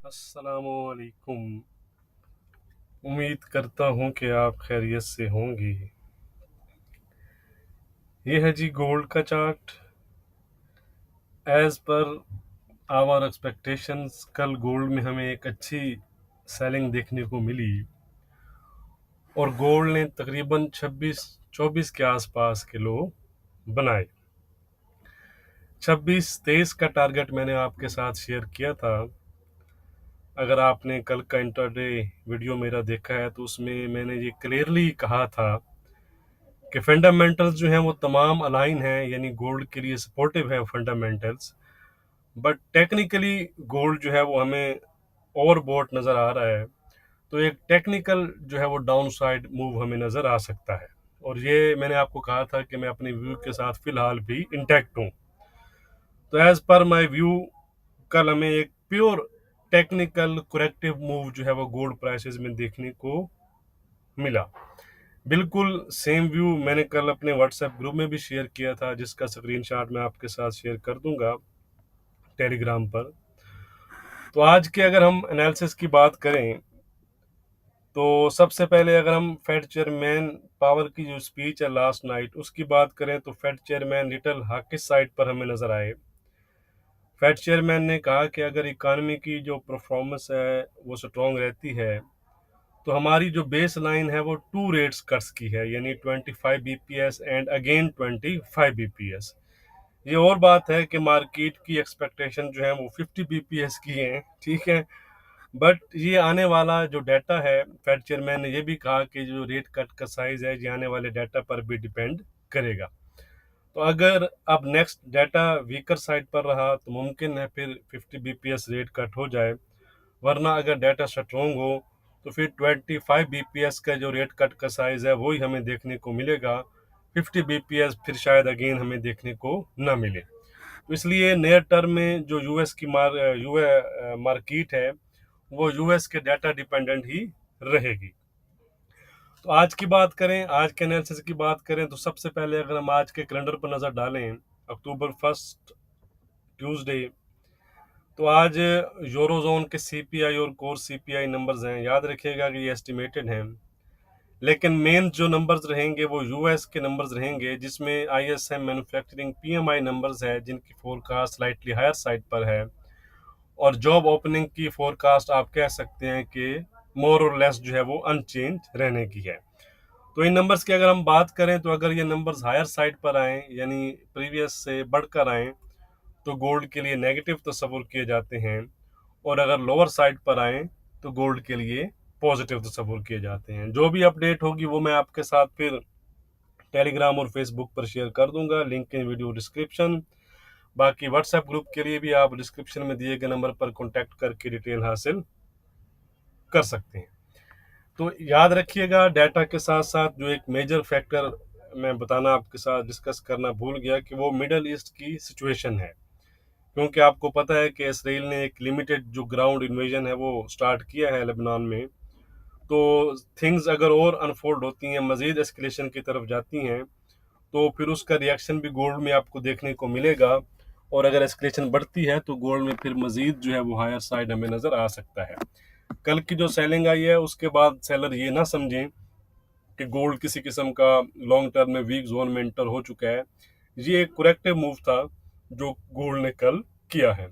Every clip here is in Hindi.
अस्सलामुअलैकुम। उम्मीद करता हूँ कि आप खैरियत से होंगी। ये है जी गोल्ड का chart. As per our expectations कल गोल्ड में हमें एक अच्छी सेलिंग देखने को मिली और गोल्ड ने तकरीबन 26-24 के आसपास के लो बनाए। 26-23 का टारगेट मैंने आपके साथ शेयर किया था। अगर आपने कल का इंटरडे वीडियो मेरा देखा है तो उसमें मैंने ये क्लियरली कहा था कि फंडामेंटल्स जो हैं वो तमाम अलाइन हैं, यानी गोल्ड के लिए सपोर्टिव है फंडामेंटल्स। बट टेक्निकली गोल्ड जो है वो हमें ओवरबॉट नज़र आ रहा है, तो एक टेक्निकल जो है वो डाउन साइड मूव हमें नज़र आ सकता है। और ये मैंने आपको कहा था कि मैं अपने व्यू के साथ फ़िलहाल भी इंटैक्ट हूँ। तो एज़ पर माई व्यू कल हमें एक प्योर टेक्निकल करेक्टिव मूव जो है वो गोल्ड प्राइसेस में देखने को मिला। बिल्कुल सेम व्यू मैंने कल अपने व्हाट्सएप ग्रुप में भी शेयर किया था, जिसका स्क्रीनशॉट मैं आपके साथ शेयर कर दूंगा टेलीग्राम पर। तो आज के अगर हम एनालिसिस की बात करें तो सबसे पहले अगर हम फेड चेयरमैन पावर की जो स्पीच है लास्ट नाइट उसकी बात करें तो Fed chairman little hawkish side पर हमें नजर आए। फेड चेयरमैन ने कहा कि अगर इकानमी की जो परफॉर्मेंस है वो स्ट्रॉन्ग रहती है तो हमारी जो बेस लाइन है वो 2 रेट्स कट्स की है, यानी 25 बीपीएस एंड अगेन 25 बीपीएस। ये और बात है कि मार्केट की एक्सपेक्टेशन जो है वो 50 बीपीएस की है, ठीक है। बट ये आने वाला जो डाटा है, फेड चेयरमैन ने ये भी कहा कि जो रेट कट का साइज है ये आने वाले डाटा पर भी डिपेंड करेगा। तो अगर अब नेक्स्ट डाटा वीकर साइड पर रहा तो मुमकिन है फिर 50 बीपीएस रेट कट हो जाए, वरना अगर डाटा स्ट्रॉन्ग हो तो फिर 25 बीपीएस का जो रेट कट का साइज है वही हमें देखने को मिलेगा। 50 बीपीएस फिर शायद अगेन हमें देखने को ना मिले। तो इसलिए नियर टर्म में जो यूएस की मार्केट है वो यूएस के डाटा डिपेंडेंट ही रहेगी। तो आज की बात करें, आज के एनालिसिस की बात करें तो सबसे पहले अगर हम आज के कैलेंडर पर नज़र डालें, अक्टूबर 1 ट्यूसडे, तो आज यूरोजोन के सीपीआई और कोर सीपीआई नंबर्स हैं। याद रखिएगा कि ये एस्टिमेटेड हैं, लेकिन मेन जो नंबर्स रहेंगे वो यूएस के नंबर्स रहेंगे, जिसमें आईएसएम मैन्युफैक्चरिंग पीएमआई नंबर्स है जिनकी फोरकास्ट स्लाइटली हायर साइड पर है, और जॉब ओपनिंग की फोरकास्ट आप कह सकते हैं कि मोर और लेस जो है वो अनचेंज रहने की है। तो इन नंबर्स की अगर हम बात करें तो अगर ये नंबर्स हायर साइड पर आए, यानी प्रीवियस से बढ़कर आए, तो गोल्ड के लिए नेगेटिव तस्वुर किए जाते हैं, और अगर लोअर साइड पर आए तो गोल्ड के लिए पॉजिटिव तस्वुर किए जाते हैं। जो भी अपडेट होगी वो मैं आपके साथ फिर टेलीग्राम और फेसबुक पर शेयर कर दूंगा, लिंक इन वीडियो डिस्क्रिप्शन। बाकी व्हाट्सएप ग्रुप के लिए भी आप डिस्क्रिप्शन में दिए गए नंबर पर कॉन्टैक्ट करके डिटेल हासिल कर सकते हैं। तो याद रखिएगा, डाटा के साथ साथ जो एक मेजर फैक्टर मैं बताना आपके साथ डिस्कस करना भूल गया कि वो मिडल ईस्ट की सिचुएशन है। क्योंकि आपको पता है कि इसराइल ने एक लिमिटेड जो ग्राउंड इन्वेजन है वो स्टार्ट किया है लेबनान में। तो थिंग्स अगर और अनफोल्ड होती हैं, मजीद एस्केलेशन की तरफ जाती हैं, तो फिर उसका रिएक्शन भी गोल्ड में आपको देखने को मिलेगा। और अगर एस्केलेशन बढ़ती है तो गोल्ड में फिर मजीद जो है वो हायर साइड हमें नज़र आ सकता है। कल की जो सेलिंग आई है उसके बाद सेलर ये ना समझें कि गोल्ड किसी किस्म का लॉन्ग टर्म में वीक जोन में एंटर हो चुका है। ये एक करेक्टिव मूव था जो गोल्ड ने कल किया है।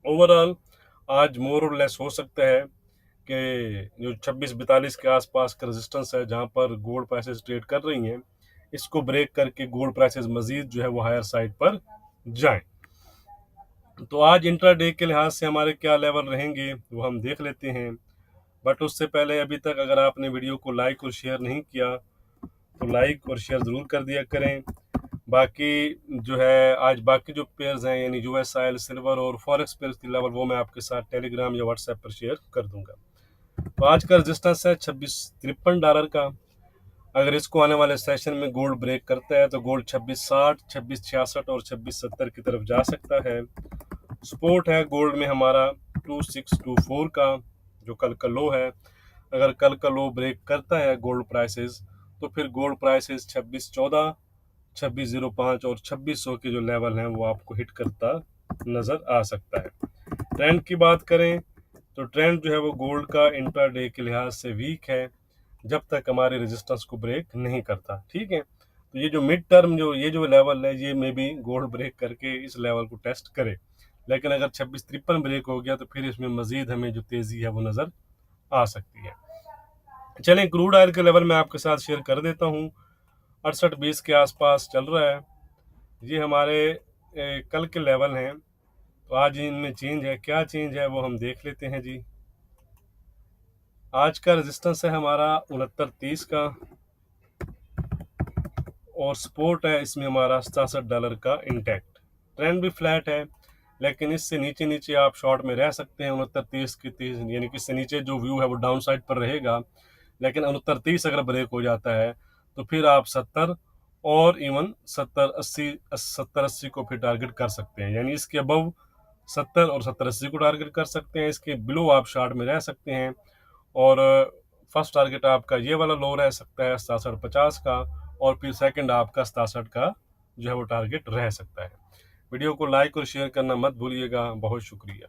ओवरऑल आज मोर और लेस हो सकता है कि जो 26-42 के आसपास का रेजिस्टेंस है जहां पर गोल्ड प्राइसेस ट्रेड कर रही हैं, इसको ब्रेक करके गोल्ड प्राइसेस मजीद जो है वो हायर साइड पर जाएं। तो आज इंट्राडे के लिहाज से हमारे क्या लेवल रहेंगे वो हम देख लेते हैं। बट उससे पहले अभी तक अगर आपने वीडियो को लाइक और शेयर नहीं किया तो लाइक और शेयर ज़रूर कर दिया करें। बाकी जो है आज बाकी जो पेयर्स हैं, यानी यूएस ऑयल, सिल्वर और फॉरेक्स पेयर्स की लेवल वो मैं आपके साथ टेलीग्राम या व्हाट्सएप पर शेयर कर दूंगा। तो आज का रजिस्टेंस है $26.53 का। अगर इसको आने वाले सेशन में गोल्ड ब्रेक करता है तो गोल्ड 26.60, 26.66 और 26.70 की तरफ जा सकता है। सपोर्ट है गोल्ड में हमारा 2624 का, जो कल का लो है। अगर कल का लो ब्रेक करता है गोल्ड प्राइसेस तो फिर गोल्ड प्राइसेस 2614, 2605 और 2600 के जो लेवल हैं वो आपको हिट करता नजर आ सकता है। ट्रेंड की बात करें तो ट्रेंड जो है वो गोल्ड का इंट्राडे के लिहाज से वीक है जब तक हमारे रेजिस्टेंस को ब्रेक नहीं करता। ठीक है, तो ये जो मिड टर्म जो ये जो लेवल है ये मे बी गोल्ड ब्रेक करके इस लेवल को टेस्ट करे, लेकिन अगर 2653 ब्रेक हो गया तो फिर इसमें मजीद हमें जो तेजी है वो नजर आ सकती है। चलें, क्रूड ऑयल के लेवल मैं आपके साथ शेयर कर देता हूँ। 68-20 के आसपास चल रहा है। ये हमारे कल के लेवल हैं, तो आज इनमें चेंज है। क्या चेंज है वो हम देख लेते हैं जी। आज का रेजिस्टेंस है हमारा 69.30 का, और सपोर्ट है इसमें हमारा $67 का इंटैक्ट। ट्रेंड भी फ्लैट है, लेकिन इससे नीचे नीचे आप शॉर्ट में रह सकते हैं। 69.30 की 30 यानी कि इससे नीचे जो व्यू है वो डाउन साइड पर रहेगा, लेकिन 69.30 अगर ब्रेक हो जाता है तो फिर आप 70 और इवन 70-80 को फिर टारगेट कर सकते हैं। यानी इसके अबव 70 और 70-80 को टारगेट कर सकते हैं। इसके बिलो आप शॉर्ट में रह सकते हैं। और फर्स्ट टारगेट आपका ये वाला लो रह सकता है 67.50 का, और फिर सेकंड आपका 67 का जो है वो टारगेट रह सकता है। वीडियो को लाइक और शेयर करना मत भूलिएगा। बहुत शुक्रिया।